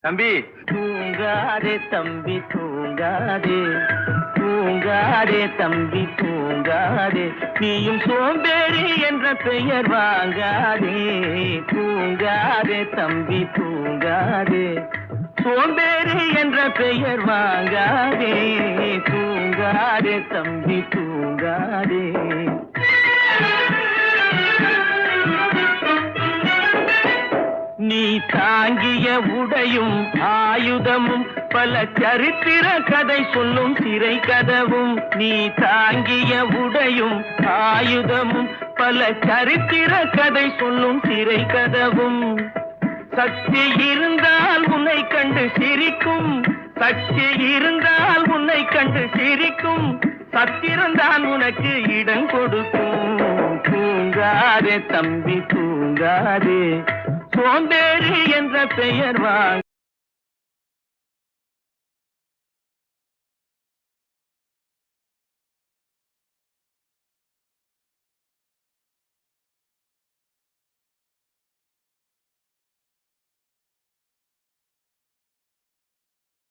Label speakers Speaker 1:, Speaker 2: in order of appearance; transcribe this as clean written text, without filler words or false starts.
Speaker 1: தம்பி
Speaker 2: தூங்காதே தம்பி தூங்காதே, தூங்காதே தம்பி தூங்காதே, நீயும் சோம்பேறி என்ற பெயர் வாங்காதே. தூங்காதே தம்பி தூங்காதே, சோம்பேறி என்ற பெயர் வாங்காதே. தூங்காதே தம்பி தூங்காதே. நீ தாங்கிய உடையும் ஆயுதமும் பல சரித்திர கதை சொல்லும் சிறை கதவும். நீ தாங்கிய உடையும் ஆயுதமும் பல சரித்திர கதை சொல்லும் சிறை கதவும். சக்தி இருந்தால் உன்னை கண்டு சிரிக்கும், சக்தி இருந்தால் உன்னை கண்டு சிரிக்கும், சத்திரம்தான் உனக்கு இடம் கொடுக்கும். தூங்காதே தம்பி தூங்காதே, சோம்பேறி என்ற பெயர் வாங்க